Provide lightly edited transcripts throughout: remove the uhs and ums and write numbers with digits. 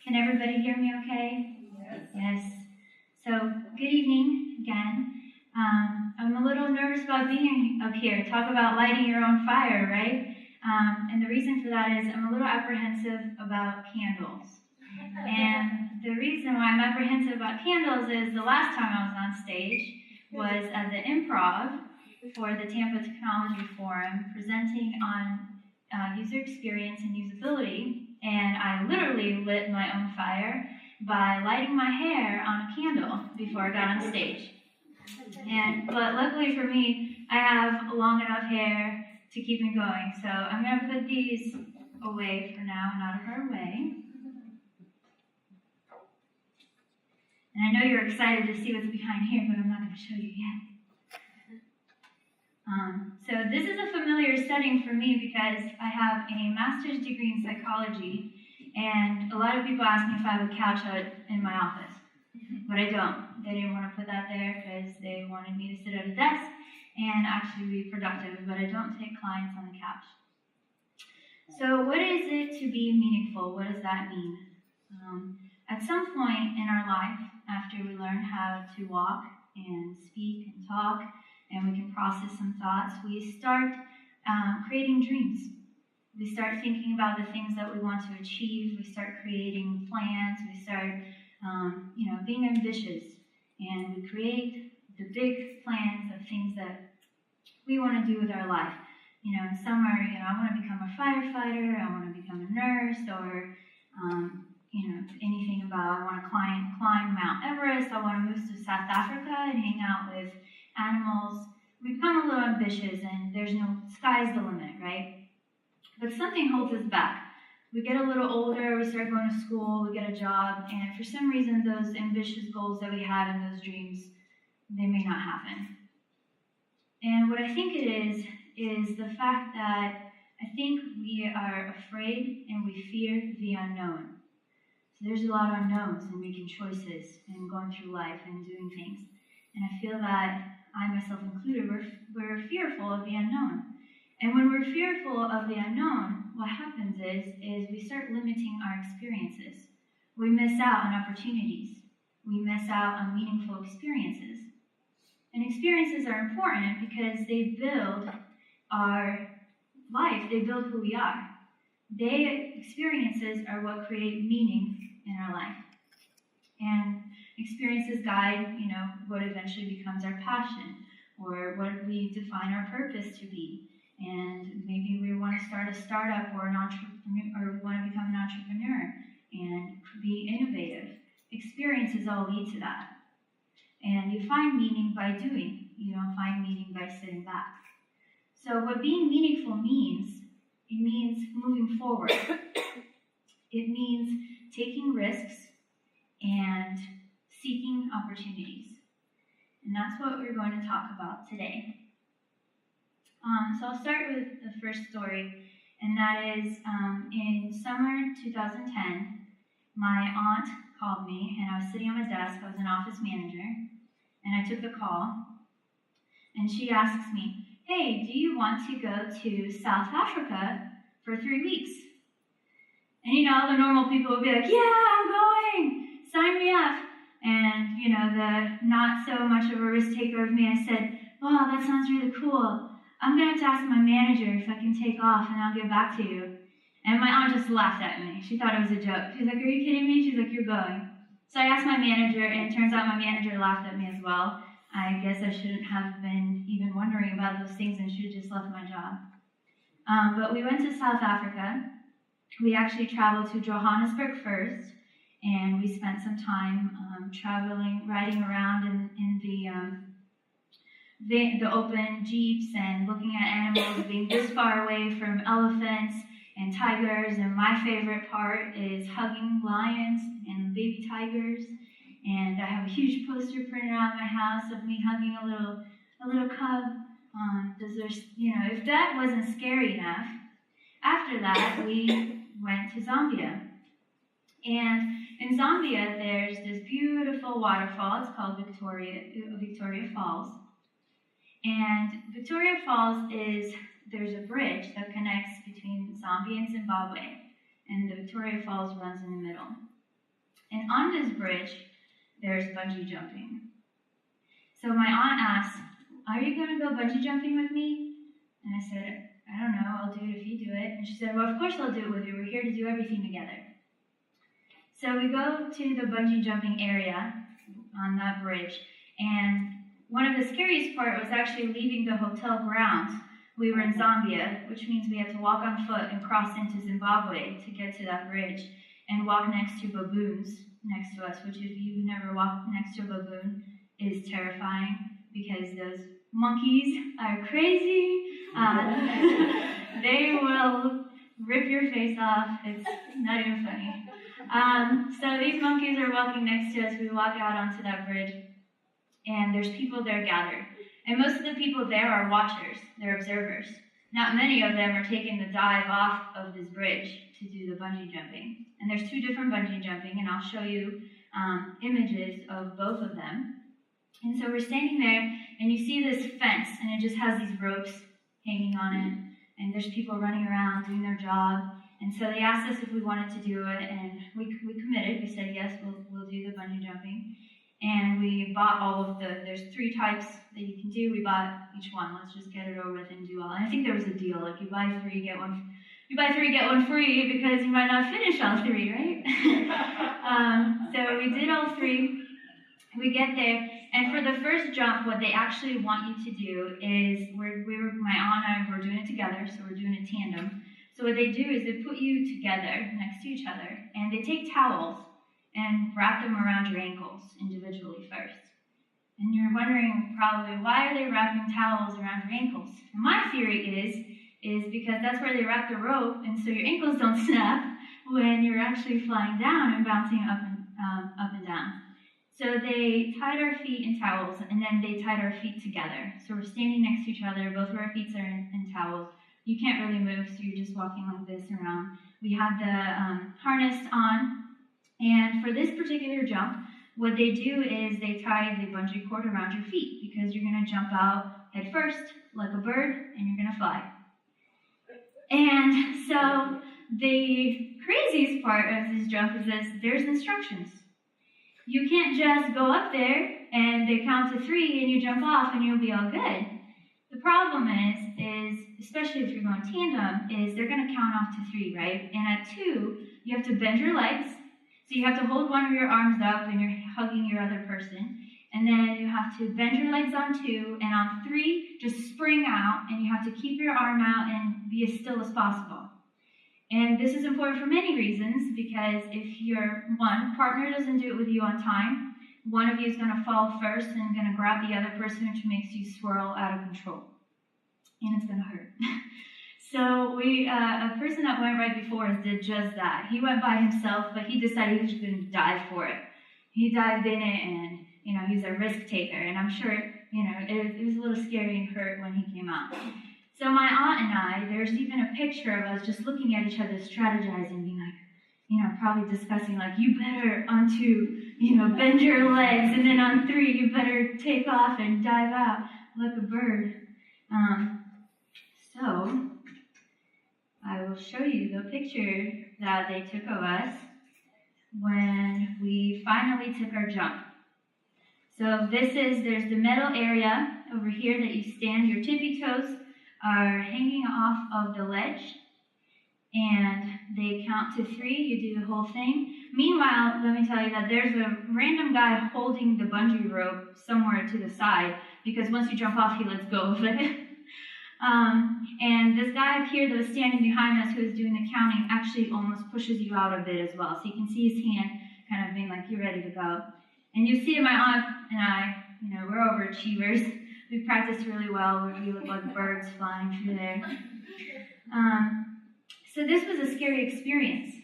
Can everybody hear me okay? Yes. Yes. So, good evening again. I'm a little nervous about being up here. Talk about lighting your own fire, right? And the reason for that is I'm a little apprehensive about candles. And the reason why I'm apprehensive about candles is the last time I was on stage was at the Improv for the Tampa Technology Forum, presenting on user experience and usability, and I literally lit my own fire by lighting my hair on a candle before I got on stage. But luckily for me, I have long enough hair to keep me going, so I'm going to put these away for now and out of our way. And I know you're excited to see what's behind here, but I'm not going to show you yet. So this is a familiar setting for me because I have a master's degree in psychology, and a lot of people ask me if I have a couch in my office, but I don't. They didn't want to put that there because they wanted me to sit at a desk and actually be productive, but I don't take clients on the couch. So what is it to be meaningful? What does that mean? At some point in our life, after we learn how to walk and speak and talk, and we can process some thoughts, we start creating dreams. We start thinking about the things that we want to achieve. We start creating plans. We start, being ambitious, and we create the big plans of things that we want to do with our life. In summer, I want to become a firefighter. I want to become a nurse, or anything about I want to climb Mount Everest. I want to move to South Africa and hang out with animals. We become a little ambitious, and there's no sky's the limit, right? But something holds us back. We get a little older, we start going to school, we get a job, and for some reason those ambitious goals that we had and those dreams, they may not happen. And what I think it is the fact that I think we are afraid and we fear the unknown. So there's a lot of unknowns in making choices and going through life and doing things. And I feel that I myself included, we're fearful of the unknown. And when we're fearful of the unknown, what happens is we start limiting our experiences. We miss out on opportunities. We miss out on meaningful experiences. And experiences are important because they build our life. They build who we are. Experiences are what create meaning in our life. And experiences guide, what eventually becomes our passion, or what we define our purpose to be. And maybe we want to start a startup or an entrepreneur, or we want to become an entrepreneur and be innovative. Experiences all lead to that. And you find meaning by doing. You don't find meaning by sitting back. So what being meaningful means, it means moving forward. It means taking risks and seeking opportunities. And that's what we're going to talk about today. So I'll start with the first story, and that is in summer 2010, my aunt called me, and I was sitting on my desk. I was an office manager, and I took the call, and she asks me, "Hey, do you want to go to South Africa for 3 weeks?" And the normal people would be like, "Yeah, I'm going, sign me up." And the not so much of a risk taker of me, I said, "Wow, that sounds really cool. I'm going to have to ask my manager if I can take off, and I'll get back to you." And my aunt just laughed at me. She thought it was a joke. She's like, "Are you kidding me?" She's like, "You're going." So I asked my manager, and it turns out my manager laughed at me as well. I guess I shouldn't have been even wondering about those things and should have just left my job. But we went to South Africa. We actually traveled to Johannesburg first, and we spent some time riding around in the open jeeps and looking at animals, being this far away from elephants and tigers. And my favorite part is hugging lions and baby tigers. And I have a huge poster printed out in my house of me hugging a little cub. If that wasn't scary enough, after that we went to Zambia. And in Zambia, there's this beautiful waterfall. It's called Victoria Falls. And Victoria Falls there's a bridge that connects between Zambia and Zimbabwe, and the Victoria Falls runs in the middle. And on this bridge, there's bungee jumping. So my aunt asked, "Are you going to go bungee jumping with me?" And I said, "I don't know, I'll do it if you do it." And she said, "Well, of course I'll do it with you. We're here to do everything together." So we go to the bungee jumping area on that bridge, and one of the scariest part was actually leaving the hotel grounds. We were in Zambia, which means we had to walk on foot and cross into Zimbabwe to get to that bridge, and walk next to baboons next to us, which if you've never walked next to a baboon, is terrifying because those monkeys are crazy. They will rip your face off. It's not even funny. So these monkeys are walking next to us. We walk out onto that bridge, and there's people there gathered. And most of the people there are watchers. They're observers. Not many of them are taking the dive off of this bridge to do the bungee jumping. And there's two different bungee jumping, and I'll show you images of both of them. And so we're standing there, and you see this fence, and it just has these ropes hanging on it, and there's people running around doing their job. And so they asked us if we wanted to do it, and we committed. We said, yes, we'll do the bungee jumping. And we bought all of there's 3 types that you can do. We bought each one. Let's just get it over with and do all. And I think there was a deal, like you buy 3, get one free, because you might not finish all 3, right? So we did all 3. We get there, and for the first jump, what they actually want you to do is, my aunt and I were doing it together, so we're doing it tandem. So what they do is they put you together next to each other, and they take towels and wrap them around your ankles individually first. And you're wondering probably, why are they wrapping towels around your ankles? And my theory is because that's where they wrap the rope, and so your ankles don't snap when you're actually flying down and bouncing up and down. So they tied our feet in towels, and then they tied our feet together. So we're standing next to each other, both of our feet are in towels. You can't really move, so you're just walking like this around. We have the harness on, and for this particular jump, what they do is they tie the bungee cord around your feet, because you're going to jump out head first, like a bird, and you're going to fly. And so the craziest part of this jump is there's instructions. You can't just go up there and they count to 3 and you jump off and you'll be all good. The problem is especially if you're going tandem, is they're going to count off to 3, right? And at 2, you have to bend your legs. So you have to hold one of your arms up and you're hugging your other person. And then you have to bend your legs on 2, and on 3, just spring out, and you have to keep your arm out and be as still as possible. And this is important for many reasons, because if your partner doesn't do it with you on time, one of you is going to fall first and going to grab the other person, which makes you swirl out of control. And it's going to hurt. So a person that went right before us did just that. He went by himself, but he decided he was going to dive for it. He dived in it, and he's a risk taker. And I'm sure it was a little scary and hurt when he came out. So my aunt and I, there's even a picture of us just looking at each other, strategizing, being like, probably discussing, like, you better on 2, bend your legs, and then on 3, you better take off and dive out like a bird. So I will show you the picture that they took of us when we finally took our jump. So there's the middle area over here that you stand, your tippy toes are hanging off of the ledge, and they count to 3, you do the whole thing. Meanwhile, let me tell you that there's a random guy holding the bungee rope somewhere to the side, because once you jump off, he lets go of it. And this guy up here that was standing behind us, who was doing the counting, actually almost pushes you out a bit as well. So you can see his hand kind of being like, you're ready to go. And you see my aunt and I, we're overachievers. We practiced really well. We look like birds flying through there. So this was a scary experience.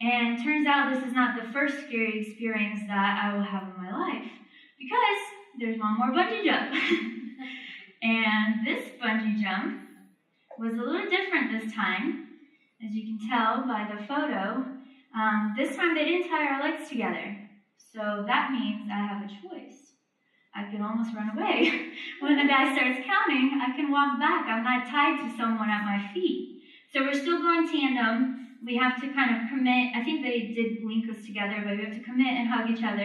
And turns out this is not the first scary experience that I will have in my life, because there's one more bungee jump. And this bungee jump was a little different this time, as you can tell by the photo. This time they didn't tie our legs together. So that means I have a choice. I can almost run away. When the guy starts counting, I can walk back. I'm not tied to someone at my feet. So we're still going tandem. we have to kind of commit. I think they did link us together, but we have to commit and hug each other.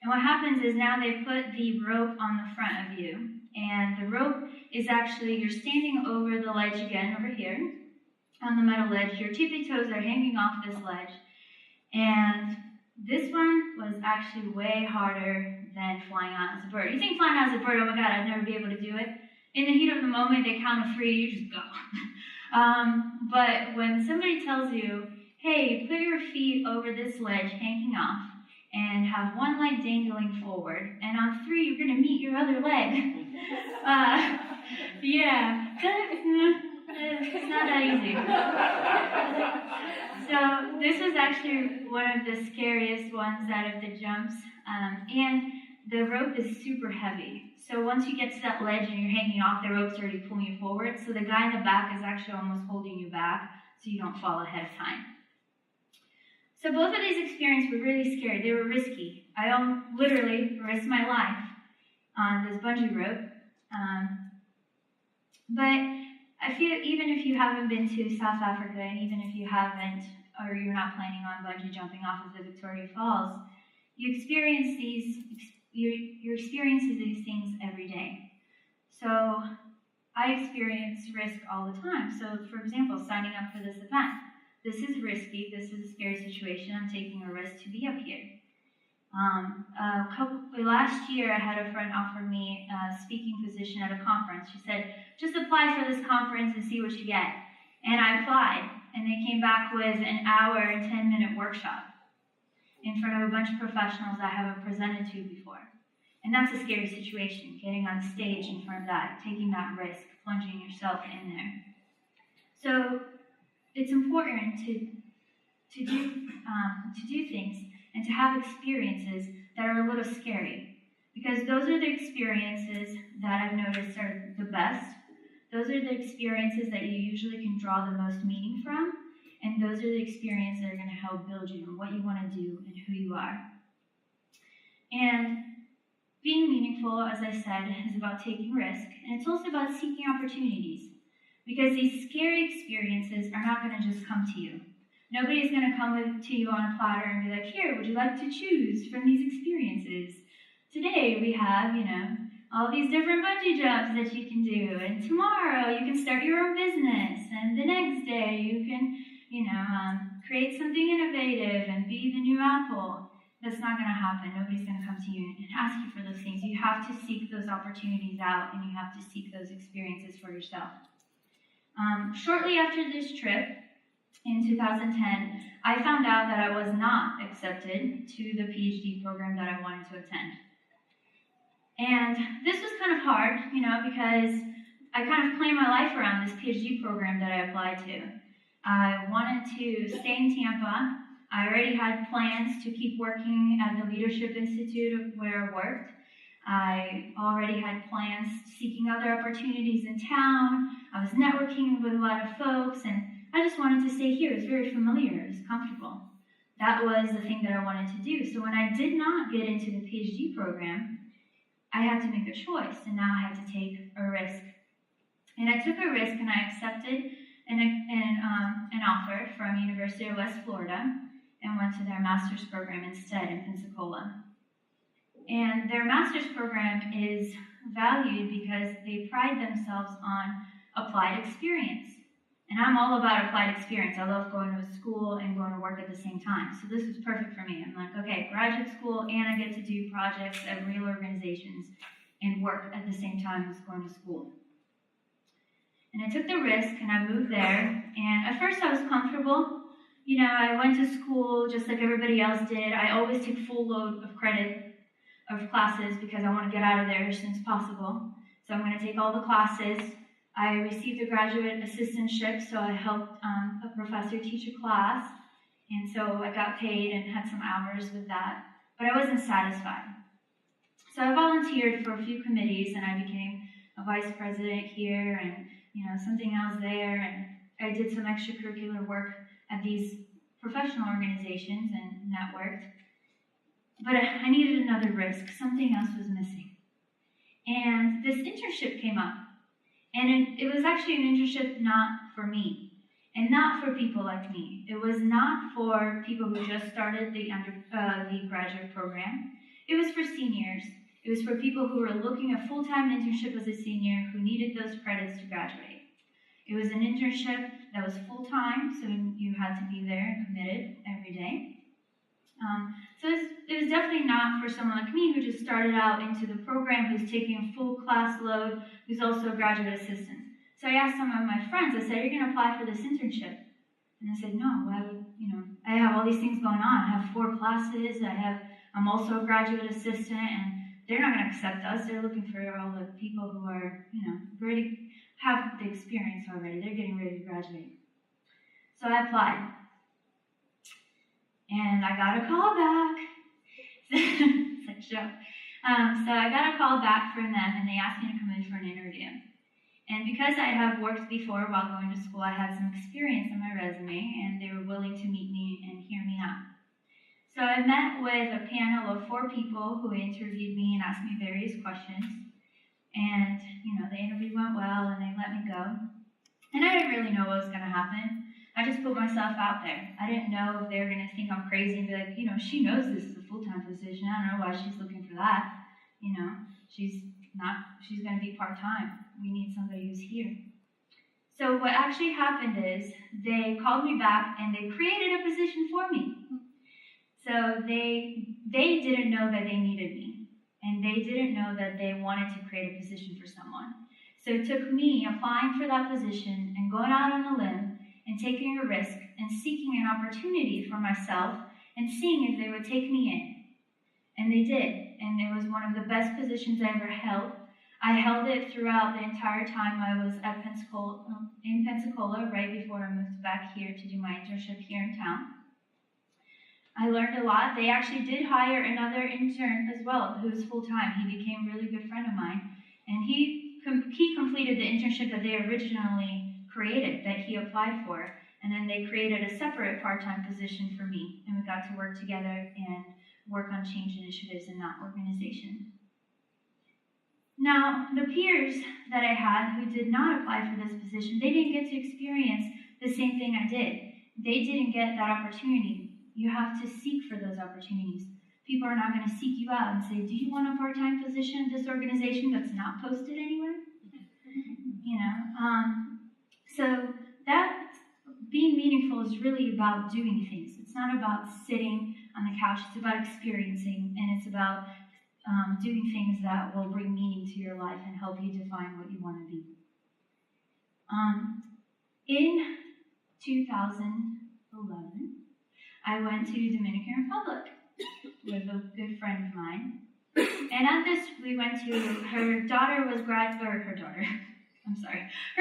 And what happens is now they put the rope on the front of you. And the rope is actually, you're standing over the ledge again, over here, on the metal ledge. Your tippy toes are hanging off this ledge. And this one was actually way harder than flying out as a bird. You think flying out as a bird, oh my God, I'd never be able to do it. In the heat of the moment, they count to 3, you just go. But when somebody tells you, hey, put your feet over this ledge hanging off and have one leg dangling forward, and on 3, you're going to meet your other leg. Yeah, it's not that easy. So this was actually one of the scariest ones out of the jumps. And the rope is super heavy. So once you get to that ledge and you're hanging off, the rope's already pulling you forward. So the guy in the back is actually almost holding you back so you don't fall ahead of time. So both of these experiences were really scary. They were risky. I literally risked my life on this bungee rope. But I feel even if you haven't been to South Africa, and even if you haven't, or you're not planning on bungee jumping off of the Victoria Falls, you experience you're experiencing these things every day. So I experience risk all the time. So for example, signing up for this event. This is risky, this is a scary situation, I'm taking a risk to be up here. Last year I had a friend offer me a speaking position at a conference. She said, just apply for this conference and see what you get. And I applied, and they came back with an hour and 10-minute workshop in front of a bunch of professionals I haven't presented to before. And that's a scary situation, getting on stage in front of that, taking that risk, plunging yourself in there. So it's important to do things and to have experiences that are a little scary, because those are the experiences that I've noticed are the best. Those are the experiences that you usually can draw the most meaning from, and those are the experiences that are going to help build you and what you want to do and who you are. And being meaningful, as I said, is about taking risk, and it's also about seeking opportunities, because these scary experiences are not going to just come to you. Nobody's going to come to you on a platter and be like, here, would you like to choose from these experiences? Today we have, all these different bungee jumps that you can do, and tomorrow you can start your own business, and the next day you can, create something innovative and be the new Apple. That's not going to happen. Nobody's going to come to you and ask you for those things. You have to seek those opportunities out, and you have to seek those experiences for yourself. Shortly after this trip, in 2010, I found out that I was not accepted to the PhD program that I wanted to attend. And this was kind of hard, because I kind of planned my life around this PhD program that I applied to. I wanted to stay in Tampa. I already had plans to keep working at the Leadership Institute where I worked. I already had plans seeking other opportunities in town. I was networking with a lot of folks, and I just wanted to stay here. It was very familiar. It was comfortable. That was the thing that I wanted to do. So when I did not get into the PhD program, I had to make a choice, and now I had to take a risk. And I took a risk, and I accepted an offer from University of West Florida and went to their master's program instead in Pensacola. And their master's program is valued because they pride themselves on applied experience. And I'm all about applied experience. I love going to school and going to work at the same time. So this was perfect for me. I'm like, okay, graduate school, and I get to do projects at real organizations and work at the same time as going to school. And I took the risk, and I moved there. And at first I was comfortable. I went to school just like everybody else did. I always take full load of credit of classes because I want to get out of there as soon as possible. So I'm going to take all the classes. I received a graduate assistantship, so I helped a professor teach a class, and so I got paid and had some hours with that, but I wasn't satisfied. So I volunteered for a few committees, and I became a vice president here, and something else there, and I did some extracurricular work at these professional organizations and networked, but I needed another risk. Something else was missing, and this internship came up. And it was actually an internship not for me. and not for people like me. It was not for people who just started the graduate program. It was for seniors. It was for people who were looking at full-time internship as a senior who needed those credits to graduate. It was an internship that was full-time, so you had to be there and committed every day. So it was definitely not for someone like me who just started out into the program, who's taking a full class load, who's also a graduate assistant. So I asked some of my friends, I said, are you going to apply for this internship? And they said, no, why would, I have all these things going on. I have 4 classes, I'm also a graduate assistant, and they're not going to accept us. They're looking for all the people who are, ready, have the experience already. They're getting ready to graduate. So I applied. And I got a call back. It's like a joke. So I got a call back from them, and they asked me to come in for an interview. And because I have worked before while going to school, I had some experience on my resume, and they were willing to meet me and hear me out. So I met with a panel of 4 people who interviewed me and asked me various questions. And, the interview went well, and they let me go. And I didn't really know what was going to happen. I just put myself out there. I didn't know if they were going to think I'm crazy and be like, she knows this is a full-time position. I don't know why she's looking for that. She's going to be part-time. We need somebody who's here. So what actually happened is they called me back and they created a position for me. So they didn't know that they needed me. And they didn't know that they wanted to create a position for someone. So it took me applying for that position and going out on a limb and taking a risk and seeking an opportunity for myself and seeing if they would take me in. And they did. And it was one of the best positions I ever held. I held it throughout the entire time I was at in Pensacola, right before I moved back here to do my internship here in town. I learned a lot. They actually did hire another intern as well, who was full-time. He became a really good friend of mine. And he completed the internship that they originally created, that he applied for. And then they created a separate part-time position for me. And we got to work together and work on change initiatives in that organization. Now, the peers that I had who did not apply for this position, they didn't get to experience the same thing I did. They didn't get that opportunity. You have to seek for those opportunities. People are not going to seek you out and say, do you want a part-time position at this organization that's not posted anywhere? So that being meaningful is really about doing things. It's not about sitting on the couch. It's about experiencing, and it's about doing things that will bring meaning to your life and help you define what you want to be. In 2011, I went to Dominican Republic with a good friend of mine. And at this, we went to, her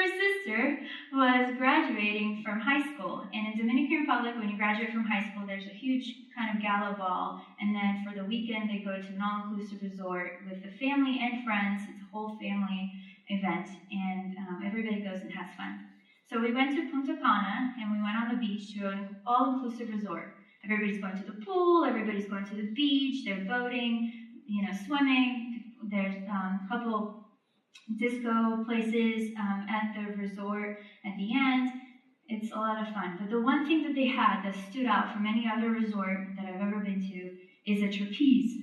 sister was graduating from high school. And in Dominican Republic, when you graduate from high school, there's a huge kind of gala ball. And then for the weekend, they go to an all-inclusive resort with the family and friends. It's a whole family event, and everybody goes and has fun. So we went to Punta Cana, and we went on the beach to an all-inclusive resort. Everybody's going to the pool, everybody's going to the beach, they're boating, swimming. There's a couple disco places at the resort at the end. It's a lot of fun. But the one thing that they had that stood out from any other resort that I've ever been to is a trapeze.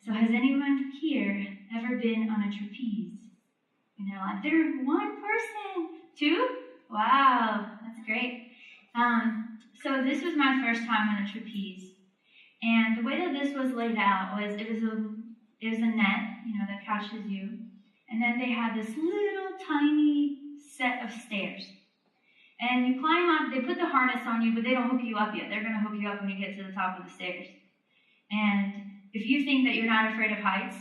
So has anyone here ever been on a trapeze in their life? There's 1 person. 2? Wow, that's great. So this was my first time on a trapeze. And the way that this was laid out was it was a net, that catches you. And then they had this little tiny set of stairs. And you climb up, they put the harness on you, but they don't hook you up yet. They're going to hook you up when you get to the top of the stairs. And if you think that you're not afraid of heights,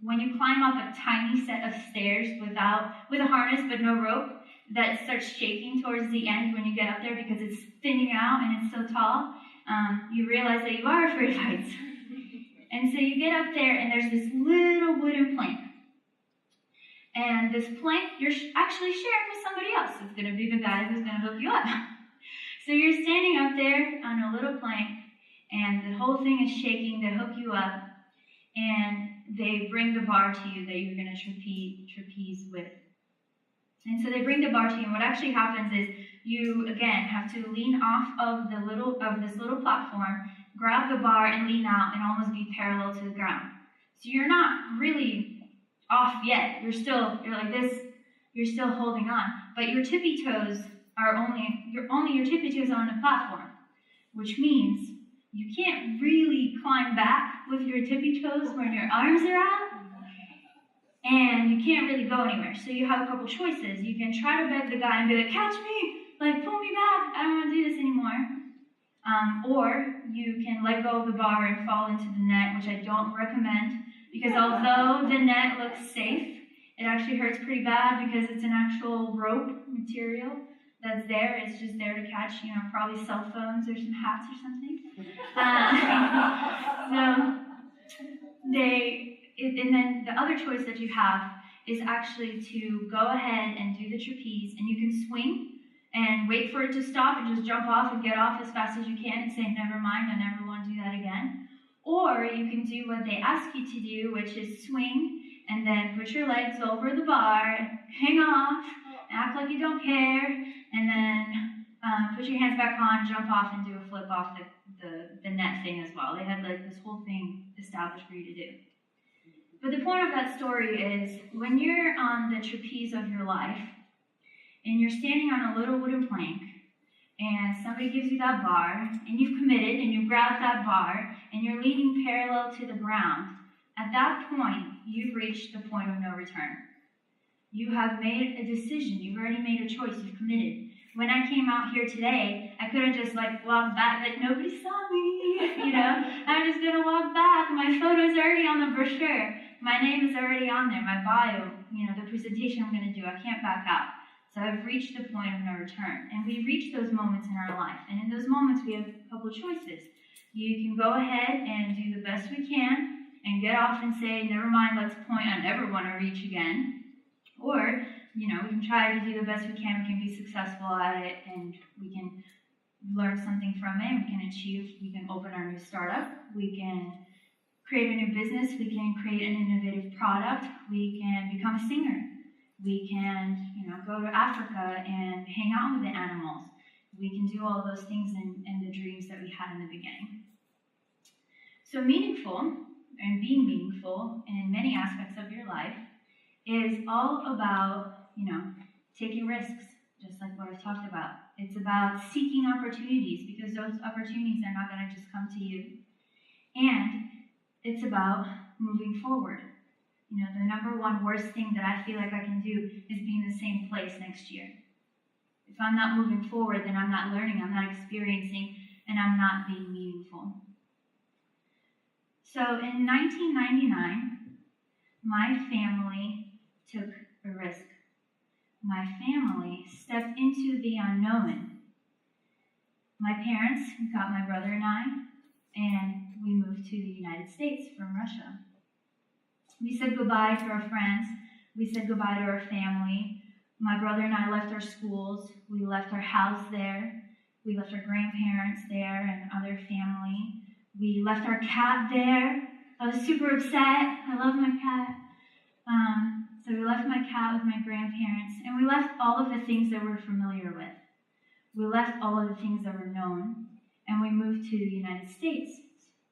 when you climb up a tiny set of stairs with a harness but no rope, that starts shaking towards the end when you get up there because it's thinning out and it's so tall, you realize that you are afraid of heights. And so you get up there and there's this little wooden plank. And this plank, you're actually sharing with somebody else. It's going to be the guy who's going to hook you up. So you're standing up there on a little plank, and the whole thing is shaking. They hook you up, and they bring the bar to you that you're going to trapeze with. And so they bring the bar to you, and what actually happens is you, again, have to lean off of this little platform, grab the bar and lean out and almost be parallel to the ground. So you're not really off yet. You're like this, you're still holding on. But your tippy toes are only your tippy toes on the platform, which means you can't really climb back with your tippy toes when your arms are out, and you can't really go anywhere. So you have a couple choices. You can try to beg the guy and be like, catch me, like pull me back, I don't want to do this anymore. Or you can let go of the bar and fall into the net, which I don't recommend, because although the net looks safe, it actually hurts pretty bad because it's an actual rope material that's there. It's just there to catch, probably cell phones or some hats or something. And then the other choice that you have is actually to go ahead and do the trapeze, and you can swing and wait for it to stop and just jump off and get off as fast as you can and say, never mind, I never want to do that again. Or you can do what they ask you to do, which is swing and then put your legs over the bar, hang off, act like you don't care, and then put your hands back on, jump off, and do a flip off the net thing as well. They had like this whole thing established for you to do. But the point of that story is when you're on the trapeze of your life and you're standing on a little wooden plank and somebody gives you that bar and you've committed and you grab that bar and you're leaning parallel to the ground, at that point, you've reached the point of no return. You have made a decision. You've already made a choice. You've committed. When I came out here today, I couldn't just walk back, nobody saw me, I'm just going to walk back. My photo's already on the brochure. My name is already on there, my bio, the presentation I'm going to do. I can't back out. So I've reached the point of no return. And we reach those moments in our life. And in those moments, we have a couple choices. You can go ahead and do the best we can and get off and say, never mind, let's point I never want to reach again. Or, we can try to do the best we can. We can be successful at it, and we can learn something from it. We can open our new startup. We can create a new business. We can create an innovative product. We can become a singer. We can, go to Africa and hang out with the animals. We can do all those things and the dreams that we had in the beginning. So meaningful, and being meaningful in many aspects of your life, is all about, taking risks, just like what I've talked about. It's about seeking opportunities, because those opportunities are not going to just come to you. And it's about moving forward. The number one worst thing that I feel like I can do is be in the same place next year. If I'm not moving forward, then I'm not learning, I'm not experiencing, and I'm not being meaningful. So in 1999, my family took a risk. My family stepped into the unknown. My parents got my brother and I, and we moved to the United States from Russia. We said goodbye to our friends. We said goodbye to our family. My brother and I left our schools. We left our house there. We left our grandparents there and other family. We left our cat there. I was super upset. I love my cat. So we left my cat with my grandparents, and we left all of the things that we're familiar with. We left all of the things that were known, and we moved to the United States.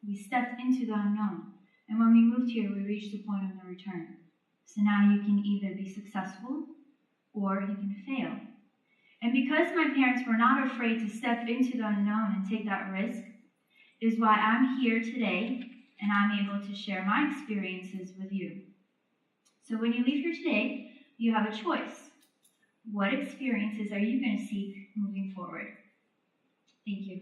We stepped into the unknown. And when we moved here, we reached the point of no return. So now you can either be successful or you can fail. And because my parents were not afraid to step into the unknown and take that risk, is why I'm here today and I'm able to share my experiences with you. So when you leave here today, you have a choice. What experiences are you going to seek moving forward? Thank you.